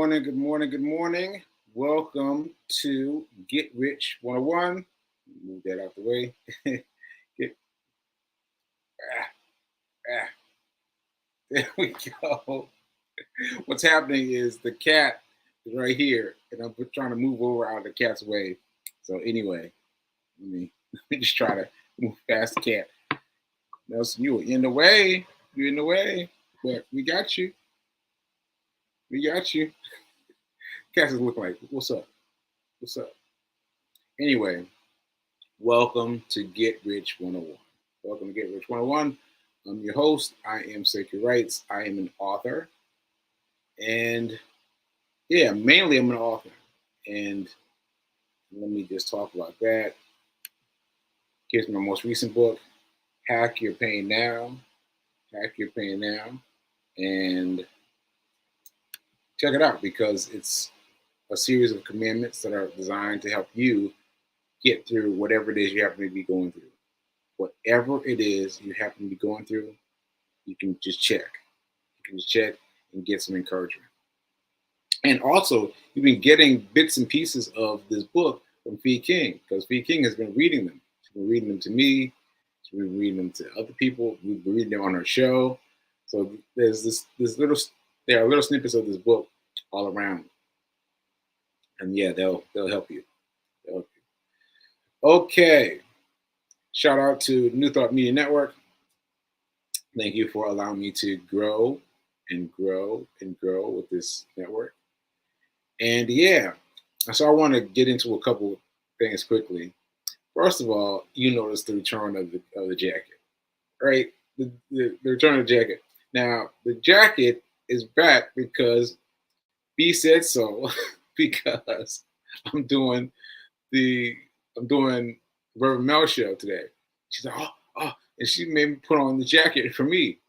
morning, good morning, good morning. Welcome to Get Rich 101. Move that out the way. Get, ah, ah, there we go. What's happening is the cat is right here, and I'm trying to move over out of the cat's way. So anyway, let me just try to move past the cat. Nelson, you were in the way. You're in the way, but we got you. We got you. Cat is looking like, what's up? What's up? Anyway, welcome to Get Rich 101. Welcome to Get Rich 101. I'm your host. I am Sekou Writes. I am an author. And yeah, mainly I'm an author. And let me just talk about that. Here's my most recent book, Hack Your Pain Now. Hack Your Pain Now. And check it out because it's a series of commandments that are designed to help you get through whatever it is you happen to be going through. Whatever it is you happen to be going through, you can just check. You can just check and get some encouragement. And also, you've been getting bits and pieces of this book from Fee King because Fee King has been reading them. She's been reading them to me. She's been reading them to other people. We've been reading them on her show. So there's there are little snippets of this book all around. And yeah, they'll help you. They'll help you. Okay. Shout out to New Thought Media Network. Thank you for allowing me to grow and grow and grow with this network. And yeah, so I want to get into a couple things quickly. First of all, you notice the return of the jacket, right? The return of the jacket. Now, the jacket is back because B said so, because I'm doing Reverend Mel show today. She's like, oh, and she made me put on the jacket for me.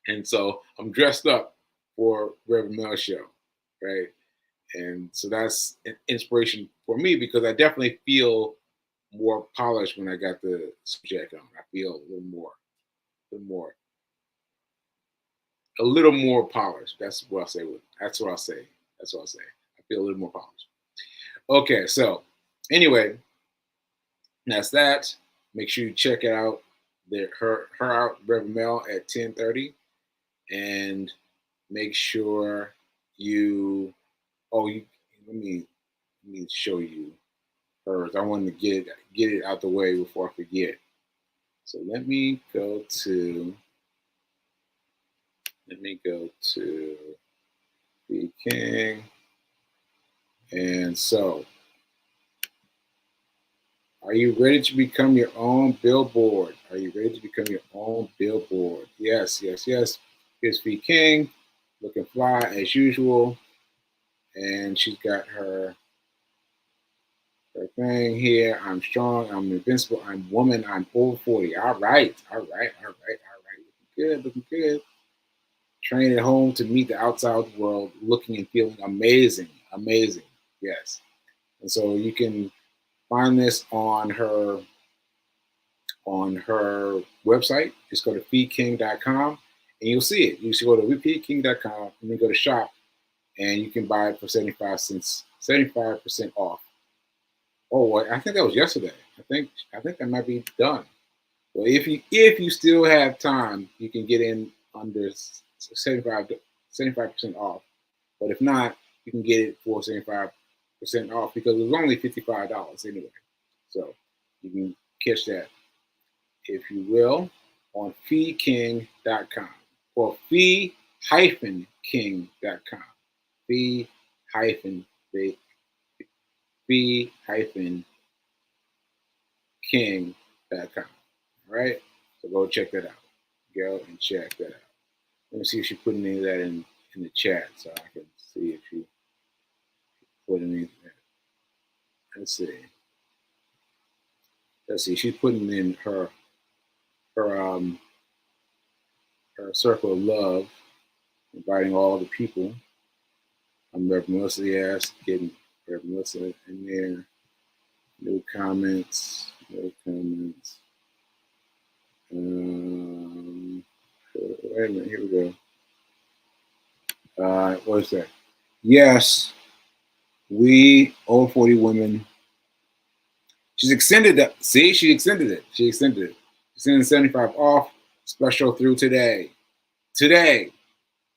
And so I'm dressed up for Reverend Mel show, right? And so that's an inspiration for me because I definitely feel more polished when I got the jacket on. I feel a little more polished. That's what I'll say. That's what I'll say. I feel a little more polished. Okay, so anyway, that's that. Make sure you check out her out Reverend Mel at 10:30, and make sure you. Oh, let me show you hers. I wanted to get it out the way before I forget. So let me go to the King, and so. Are you ready to become your own billboard? Are you ready to become your own billboard? Yes, yes, yes. Here's V King, looking fly as usual. And she's got her thing here. I'm strong, I'm invincible, I'm woman, I'm over 40. All right. Looking good. Train at home to meet the outside world, looking and feeling amazing. Amazing. Yes. And so you can find this on her website. Just go to feedking.com and you'll see it. You should go to feedking.com and then go to shop and you can buy it for 75% off. Oh, I think that was yesterday. I think that might be done. Well, if you still have time, you can get in under 75% off. But if not, you can get it for 75% off because it was only $55 anyway. So you can catch that, if you will, on feeking.com or fee-king.com. Fee-king.com. All right? So go check that out. Go and check that out. Let me see if she's putting any of that in the chat so I can see if she put anything. Let's see. She's putting in her circle of love, inviting all the people. I'm Reverend Melissa, yes, getting Reverend Melissa in there. No comments. Wait a minute, here we go. What is that? Yes, we over 40 women. She's extended that. See, she extended it. She extended it. Extended 75 off special through today. Today.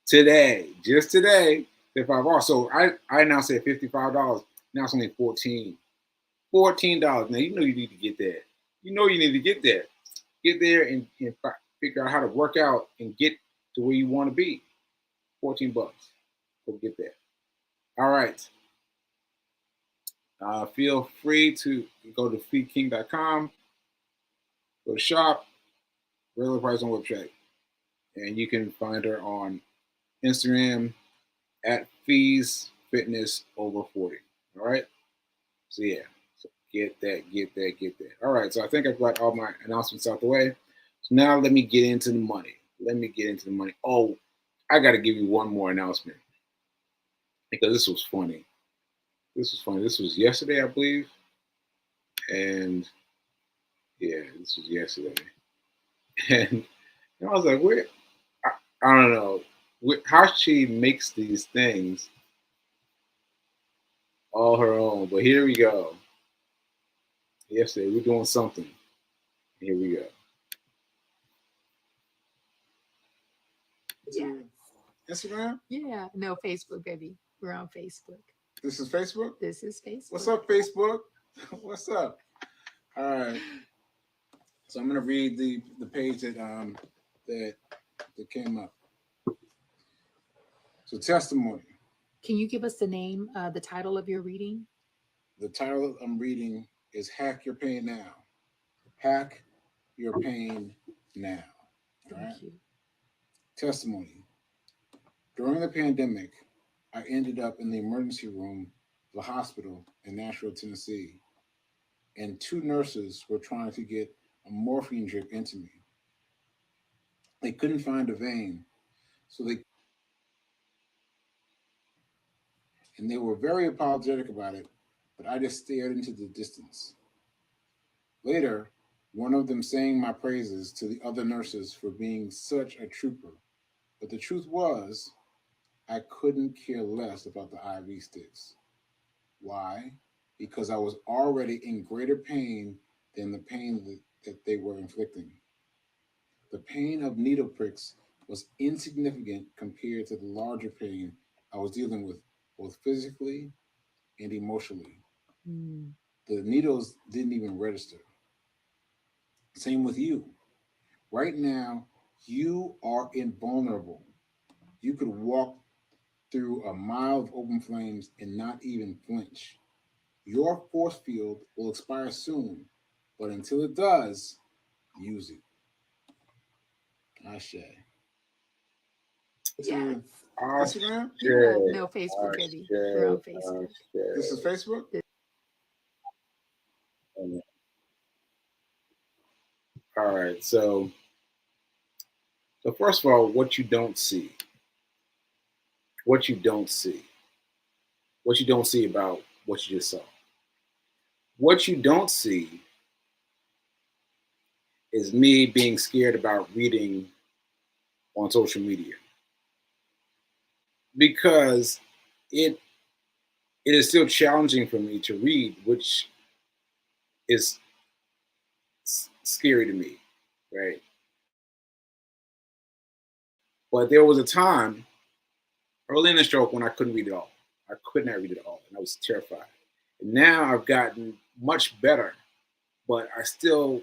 Today. Just today. 55 off. So I now say $55. Now it's only 14. $14. Now you know you need to get that. You know you need to get there. Get there and figure out how to work out and get to where you want to be. 14 bucks. Go get there. All right. Feel free to go to feedking.com, go to shop, regular price on website. And you can find her on Instagram at Fees Fitness over 40. All right. So yeah. So get that. All right. So I think I've got all my announcements out the way. So now let me get into the money. Oh, I got to give you one more announcement because this was funny. This was yesterday, I believe. And yeah, this was yesterday. And I was like, where? I don't know how she makes these things all her own. But here we go. Yesterday, we're doing something. Here we go. Yeah. Instagram? Yeah. No, Facebook, baby. We're on Facebook. This is Facebook? This is Facebook. What's up, Facebook? What's up? All right. So I'm gonna read the page that came up. So testimony. Can you give us the name, the title of your reading? The title I'm reading is Hack Your Pain Now. Hack Your Pain Now. All right. Thank you. Testimony. During the pandemic, I ended up in the emergency room of a hospital in Nashville, Tennessee, and two nurses were trying to get a morphine drip into me. They couldn't find a vein, so they were very apologetic about it, but I just stared into the distance. Later, one of them sang my praises to the other nurses for being such a trooper, but the truth was, I couldn't care less about the IV sticks. Why? Because I was already in greater pain than the pain that they were inflicting. The pain of needle pricks was insignificant compared to the larger pain I was dealing with, both physically and emotionally. Mm. The needles didn't even register. Same with you. Right now, you are invulnerable. You could walk through a mile of open flames and not even flinch. Your force field will expire soon, but until it does, use it. Ashe. Yes. Instagram? Yeah. No, Facebook, baby. We're on Facebook. This is Facebook? All right. So first of all, what you don't see. What you don't see. What you don't see about what you just saw. What you don't see is me being scared about reading on social media because it is still challenging for me to read, which is scary to me, right? But there was a time early in the stroke when I couldn't read it all. I could not read it all, and I was terrified. And now I've gotten much better, but I still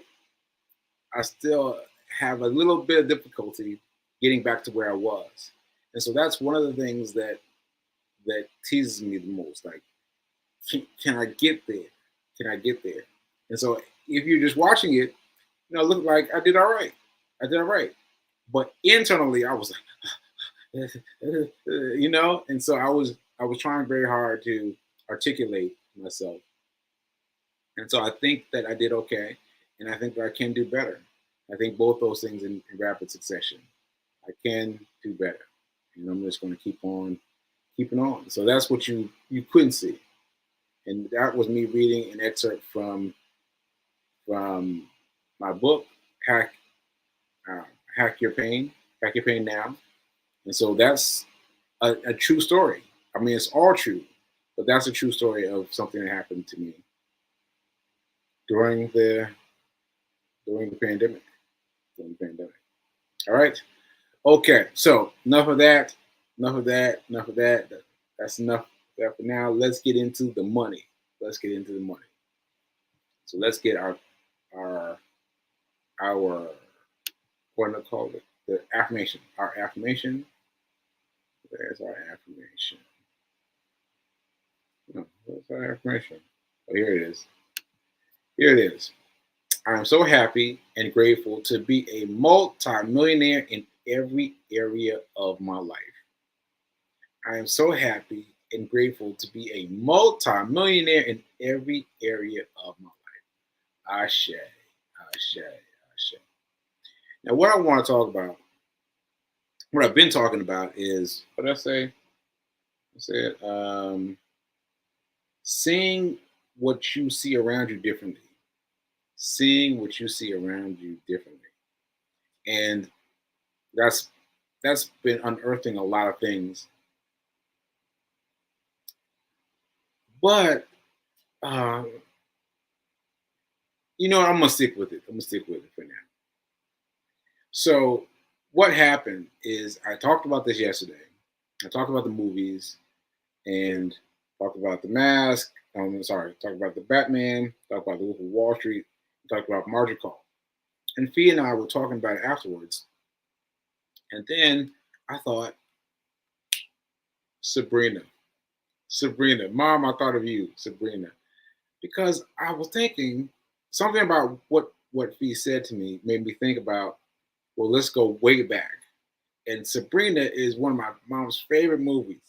have a little bit of difficulty getting back to where I was. And so that's one of the things that teases me the most. Like, can I get there? Can I get there? And so if you're just watching it, it looked like I did all right. I did all right. But internally, I was like, and so I was trying very hard to articulate myself. And so I think that I did okay, and I think that I can do better. I think both those things in rapid succession. I can do better, and I'm just going to keep on keeping on. So that's what you couldn't see, and that was me reading an excerpt from my book, Hack Hack Your Pain, Hack Your Pain Now. And so that's a true story. I mean, it's all true, but that's a true story of something that happened to me during the during the pandemic. During the pandemic. All right. Okay. So enough of that. Enough of that. Enough of that. That's enough of that for now. Let's get into the money. Let's get into the money. So let's get our our what do I call it? The affirmation. Our affirmation. There's our affirmation. No, what's our affirmation? Oh, here it is. Here it is. I am so happy and grateful to be a multi-millionaire in every area of my life. I am so happy and grateful to be a multi-millionaire in every area of my life. Ashe, ashe, ashe. Now, what I want to talk about, what I've been talking about is, what did I say? I said, seeing what you see around you differently. Seeing what you see around you differently. And that's been unearthing a lot of things. But um, I'm gonna stick with it. I'm gonna stick with it for now. So what happened is I talked about this yesterday. I talked about the movies and talked about the mask. Talked about the Batman, talked about the Wolf of Wall Street, talked about Margin Call. And Fee and I were talking about it afterwards. And then I thought, Sabrina, Mom, I thought of you, Sabrina. Because I was thinking something about what Fee said to me made me think about, well, let's go way back. And Sabrina is one of my mom's favorite movies.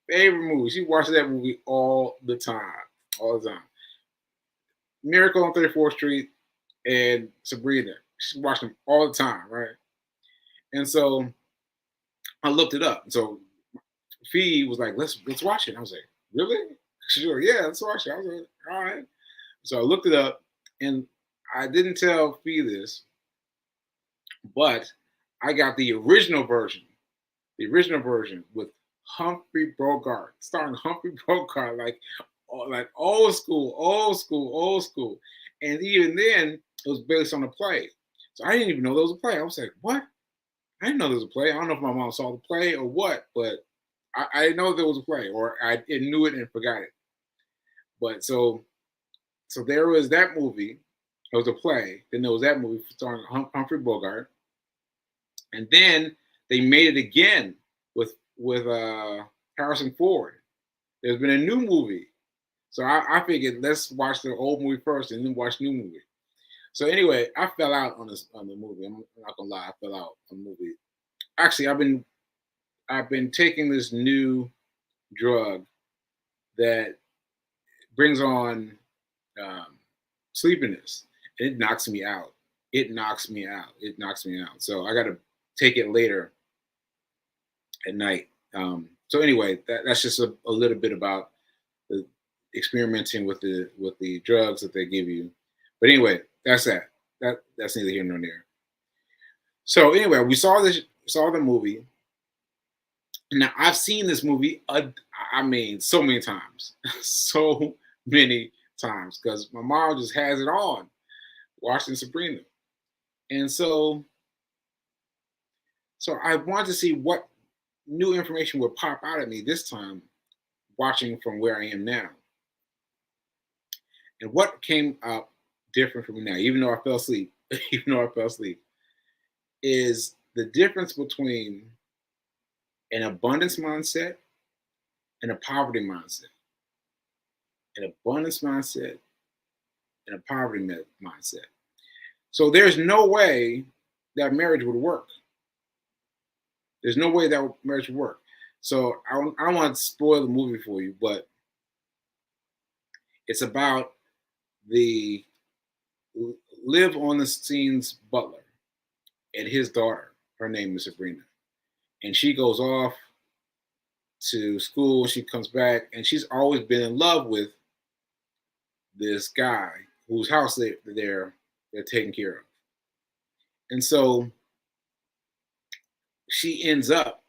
Favorite movie. She watches that movie all the time. All the time. Miracle on 34th Street and Sabrina. She watched them all the time, right? And so I looked it up. So Fee was like, let's watch it. I was like, really? She's like, yeah, let's watch it. I was like, all right. So I looked it up, and I didn't tell Fee this, but I got the original version with Humphrey Bogart, starring Humphrey Bogart, like old school. And even then, it was based on a play. So I didn't even know there was a play. I was like, what? I didn't know there was a play. I don't know if my mom saw the play or what, but I didn't know there was a play, or I knew it and forgot it. But so there was that movie. It was a play. Then there was that movie starring Humphrey Bogart, and then they made it again with Harrison Ford. There's been a new movie, so I figured let's watch the old movie first and then watch the new movie. So anyway, I fell out on the movie. I'm not gonna lie, I fell out on the movie. Actually, I've been taking this new drug that brings on um, sleepiness. It knocks me out. It knocks me out. It knocks me out. So I got to take it later at night. So anyway, that's just a little bit about the experimenting with the drugs that they give you. But anyway, that's that. That's neither here nor there. So anyway, we saw the movie. Now I've seen this movie. I mean, so many times, so many times, because my mom just has it on, watching Sabrina, and so I wanted to see what new information would pop out at me this time, watching from where I am now, and what came up different from me now, even though I fell asleep, is the difference between an abundance mindset and a poverty mindset. An abundance mindset and a poverty mindset. So there's no way that marriage would work. There's no way that marriage would work. So I don't want to spoil the movie for you, but it's about the live on the scene's butler and his daughter. Her name is Sabrina. And she goes off to school. She comes back, and she's always been in love with this guy whose house they're taking care of. And so she ends up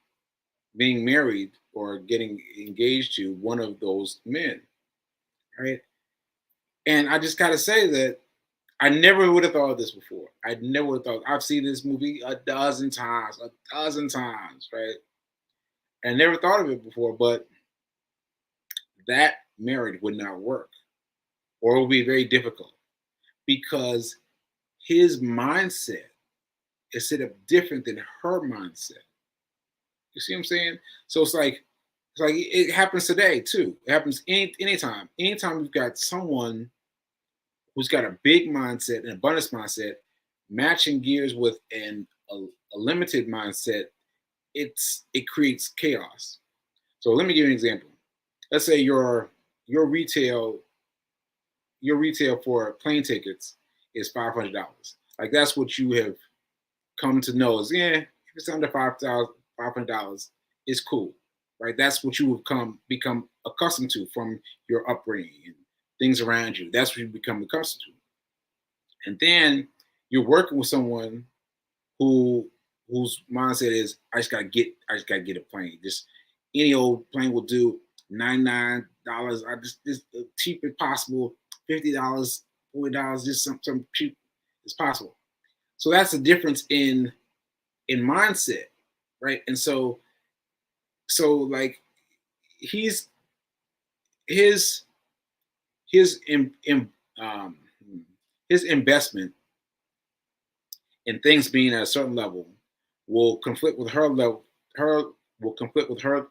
being married or getting engaged to one of those men, right? And I just gotta say that I never would have thought of this before. I never would have thought. I've seen this movie a dozen times, right? And never thought of it before, but that marriage would not work, or it would be very difficult because his mindset is set up different than her mindset. You see what I'm saying? So it's like it happens today too. It happens anytime. Anytime you've got someone who's got a big mindset, an abundance mindset, matching gears with a limited mindset, it creates chaos. So let me give you an example. Let's say your retail your retail for plane tickets is $500. Like that's what you have come to know is if it's under $500, it's cool, right? That's what you have become accustomed to from your upbringing and things around you. That's what you become accustomed to. And then you're working with someone who whose mindset is I just gotta get a plane. Just any old plane will do. $99. I just cheap as possible. $50, $40, just some cheap as possible. So that's the difference in mindset, right? And so like he's his his um, his investment in things being at a certain level will conflict with her level. Her will conflict with her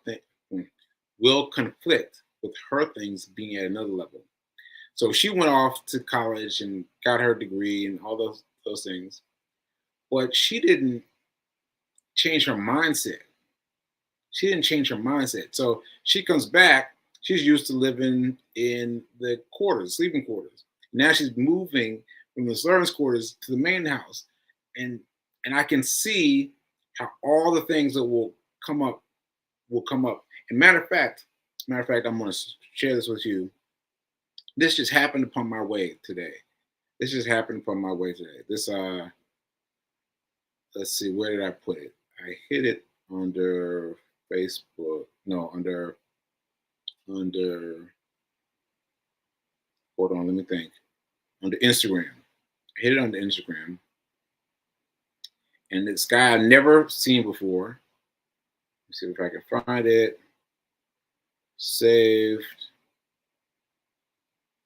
will conflict with her things being at another level. So she went off to college and got her degree and all those things, but she didn't change her mindset. She didn't change her mindset. So she comes back. She's used to living in the quarters, sleeping quarters. Now she's moving from the servants' quarters to the main house, and I can see how all the things that come up will come up. And matter of fact, I'm going to share this with you. This just happened upon my way today. This just happened upon my way today. This let's see, where did I put it? I hit it under Facebook. No, under hold on, let me think. Under Instagram. I hit it under Instagram. And this guy I've never seen before. Let's see if I can find it. Saved.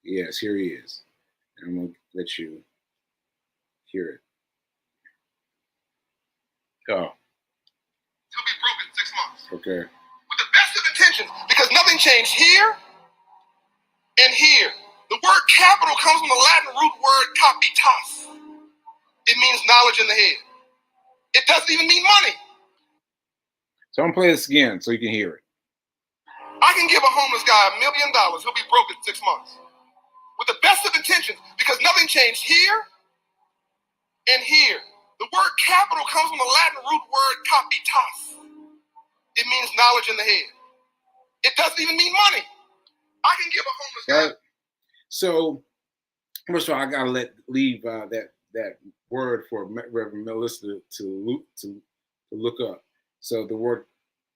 Yes, here he is. And I'm gonna let you hear it. Oh. He'll be broke in 6 months. Okay. With the best of intentions, because nothing changed here and here. The word capital comes from the Latin root word capitas. It means knowledge in the head. It doesn't even mean money. So I'm gonna play this again so you can hear it. I can give a homeless guy $1 million. He'll be broke in 6 months. With the best of intentions, because nothing changed here and here. The word capital comes from the Latin root word capitas. It means knowledge in the head. It doesn't even mean money. I can give a homeless guy. Right? So first of all, I gotta leave that word for Reverend Melissa to look up. So the word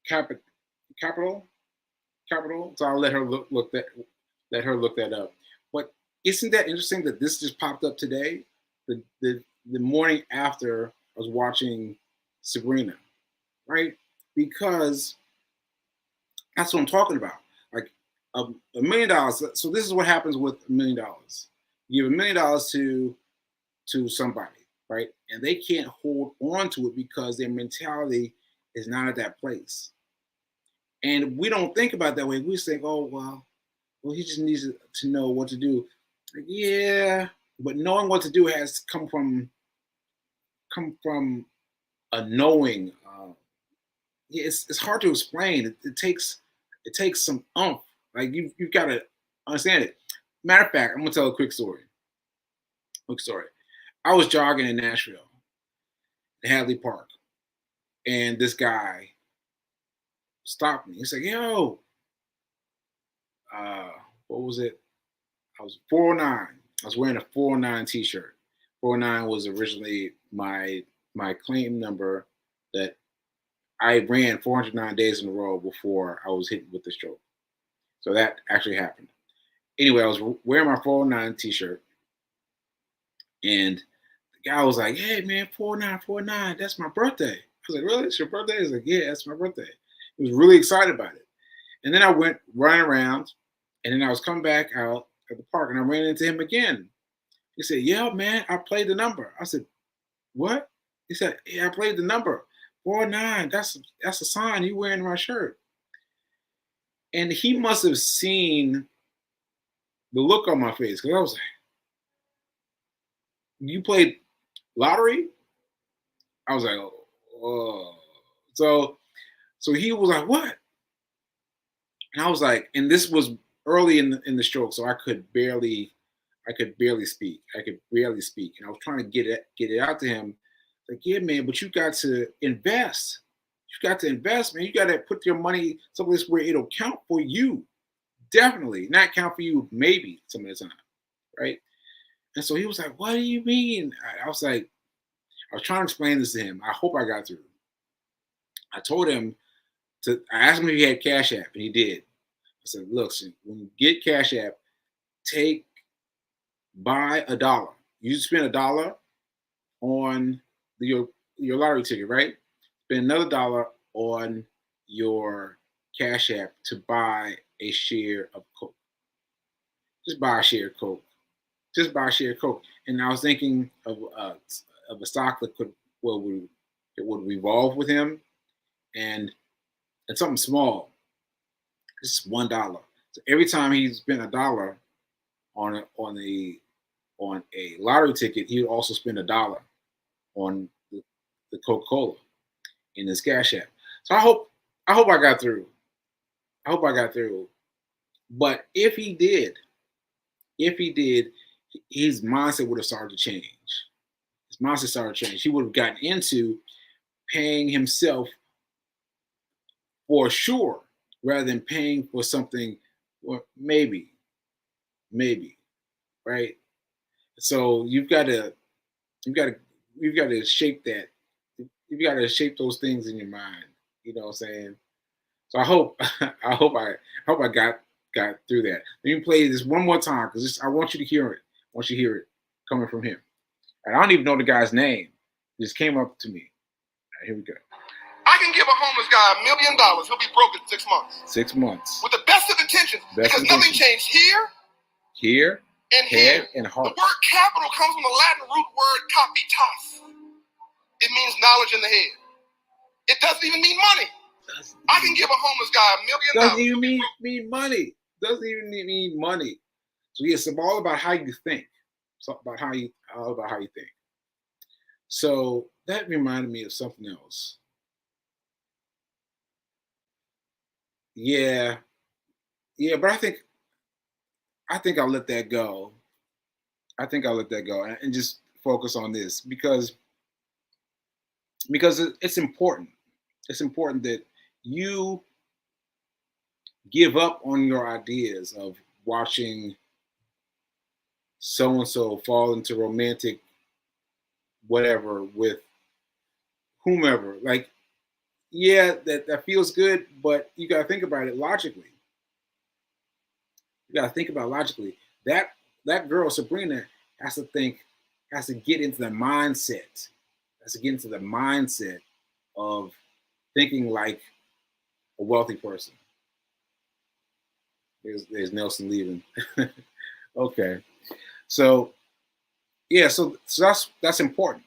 capital. So I'll let her look that up. But isn't that interesting that this just popped up today? The morning after I was watching Sabrina, right? Because that's what I'm talking about. Like $1 million. So this is what happens with $1 million. You give $1 million to somebody, right? And they can't hold on to it because their mentality is not at that place. And we don't think about it that way. We think, oh well, he just needs to know what to do. Like, yeah, but knowing what to do has come from a knowing. Yeah, it's hard to explain. It takes some oomph. Like you've got to understand it. Matter of fact, I'm gonna tell a quick story. I was jogging in Nashville, Hadley Park, and this guy stopped me. He's like, "Yo, what was it? I was 409. I was wearing a 409 T-shirt. 409 was originally my claim number that I ran 409 days in a row before I was hit with the stroke. So that actually happened. Anyway, I was wearing my 409 t-shirt, and the guy was like, "Hey man, 4949, that's my birthday." I was like, "Really? It's your birthday?" He's like, "Yeah, that's my birthday." He was really excited about it. And then I went running around, and then I was coming back out at the park, and I ran into him again. He said, "Yeah, man, I played the number." I said, "What?" He said, "Yeah, I played the number 49. That's a sign you wearing my shirt." And he must have seen the look on my face because I was like, "You played lottery?" I was like, "Oh." So he was like, "What?" And I was like, and this was early in the stroke, so I could barely speak. I could barely speak, and I was trying to get it out to him. Like, yeah, man, but you got to invest. You got to invest, man. You got to put your money someplace where it'll count for you. Definitely, not count for you, maybe some of the time, right? And so he was like, "What do you mean?" I was like, I was trying to explain this to him. I hope I got through. I told him I asked him if he had Cash App, and he did. I said, "Look, when you get Cash App, buy $1. You spend $1 on your lottery ticket, right? Spend another $1 on your Cash App to buy a share of Coke. Just buy a share of Coke. Just buy a share of Coke." And I was thinking of a stock that would revolve with him, and something small. Just $1. So every time he spent $1 on a lottery ticket, he would also spend $1 on the Coca-Cola in his Cash App. So I hope I got through. I hope I got through. But if he did, his mindset would have started to change. His mindset started to change. He would have gotten into paying himself for sure rather than paying for something, or maybe, right? So you've got to you've got to shape that. You've got to shape those things in your mind. You know what I'm saying? So I hope I hope I got through that. Let me play this one more time because I want you to hear it. I want you to hear it coming from him. And I don't even know the guy's name. It just came up to me. All right, here we go. I can give a homeless guy $1 million. He'll be broke in 6 months. 6 months. With the best of intentions. Because nothing changed here and here. And heart. The word capital comes from the Latin root word capitas. It means knowledge in the head. It doesn't even mean money. I can give a homeless guy $1 million. Doesn't even mean money. Doesn't even mean money. So yes, it's all about how you think. It's all about how you think. So that reminded me of something else. Yeah, but I think I'll let that go. I think I'll let that go and just focus on this because it's important. It's important that you give up on your ideas of watching so and so fall into romantic whatever with whomever. Like, yeah, that feels good, but you got to think about it logically. You got to think about it logically. That girl Sabrina has to get into the mindset. Has to get into the mindset of thinking like a wealthy person. There's Nelson leaving. Okay, so yeah, so that's important.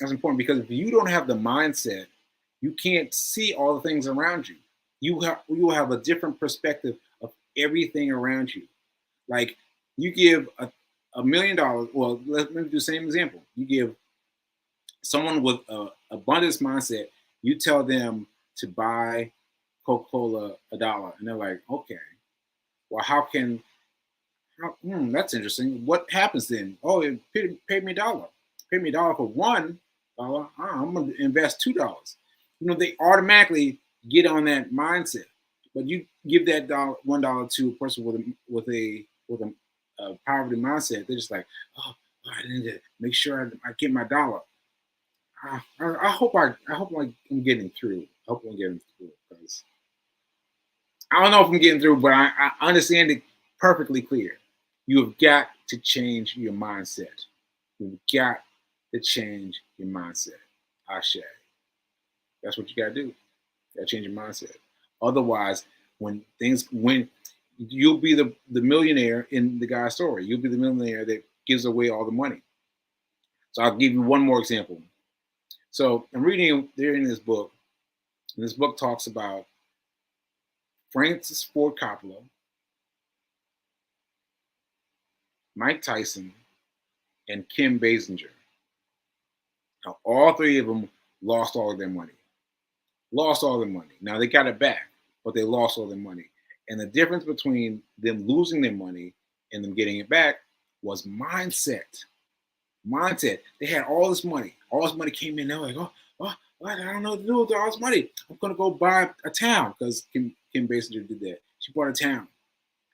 That's important because if you don't have the mindset, you can't see all the things around you. You will have a different perspective of everything around you. Like you give $1 million. Well, let me do the same example. You give someone with a abundance mindset. You tell them to buy Coca-Cola $1, and they're like, okay, well, that's interesting. What happens then? Oh, it paid me $1. Pay me $1 for $1. I'm going to invest $2. They automatically get on that mindset. But you give that $1 to a person with a poverty mindset. They're just like, oh, I need to make sure I get my $1. I hope I'm getting through. I hope I'm getting through because I don't know if I'm getting through, but I understand it perfectly clear. You have got to change your mindset. You've got to change your mindset. Ashe. That's what you gotta do. You gotta change your mindset. Otherwise, when you'll be the millionaire in the guy's story. You'll be the millionaire that gives away all the money. So I'll give you one more example. So I'm reading there in this book, and this book talks about Francis Ford Coppola, Mike Tyson, and Kim Basinger. Now, all three of them lost all of their money. Lost all their money. Now they got it back, but they lost all their money. And the difference between them losing their money and them getting it back was mindset. Mindset. They had all this money. All this money came in. They're like, I don't know what to do with all this money. I'm gonna go buy a town because Kim Basinger did that. She bought a town,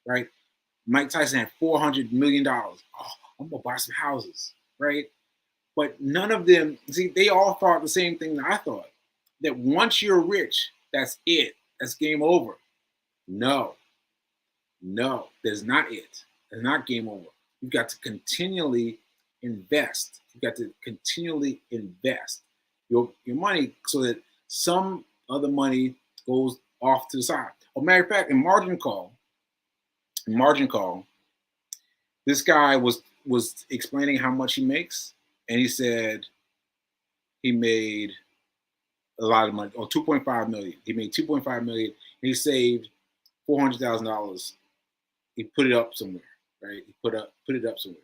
right? Mike Tyson had $400 million. Oh, I'm gonna buy some houses, right? But none of them, see, they all thought the same thing that I thought. That once you're rich, that's it. That's game over. No, that's not it. That's not game over. You've got to continually invest. You've got to continually invest your money so that some other money goes off to the side. As a matter of fact, in margin call, this guy was explaining how much he makes, and he said he made a lot of money, or 2.5 million. He made 2.5 million. And he saved $400,000. He put it up somewhere, right? He put it up somewhere,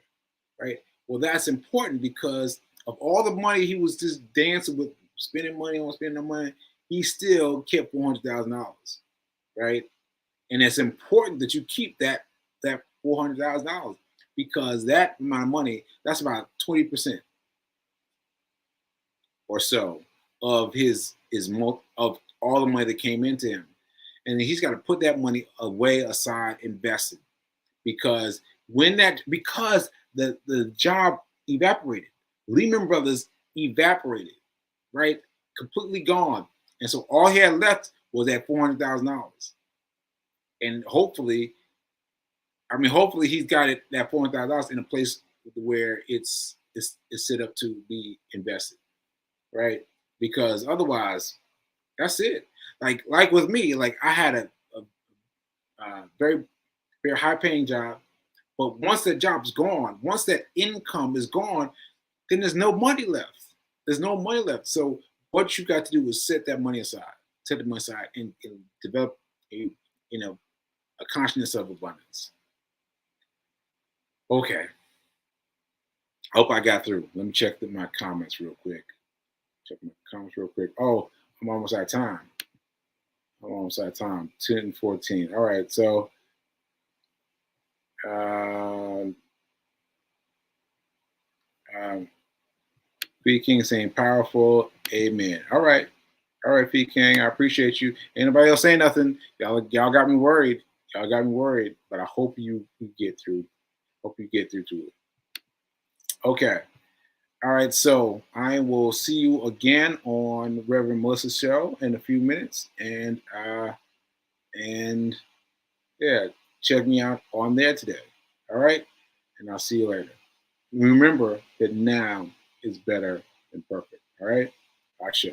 right? Well, that's important because of all the money he was just dancing with, spending money, he still kept $400,000, right? And it's important that you keep that $400,000 because that amount of money, that's about 20% or so of of all the money that came into him. And he's got to put that money away, aside, invested, because the job evaporated. Lehman Brothers evaporated, right? Completely gone. And so all he had left was that $400,000. And hopefully he's got it, that $400,000 in a place where it's set up to be invested, right? Because otherwise, that's it. Like with me, like I had a very, very high paying job, but once that job's gone, once that income is gone, then there's no money left. There's no money left. So what you got to do is set that money aside, and develop a consciousness of abundance. Okay. I hope I got through. Let me check my comments real quick. Oh, I'm almost out of time. 10:14. All right. So, B King saying powerful. Amen. All right, P King. I appreciate you. Anybody else saying nothing? Y'all got me worried. But I hope you get through. Hope you get through to it. Okay. All right, so I will see you again on Reverend Melissa's show in a few minutes, and yeah, check me out on there today. All right, and I'll see you later. Remember that now is better than perfect. All right, Ashe.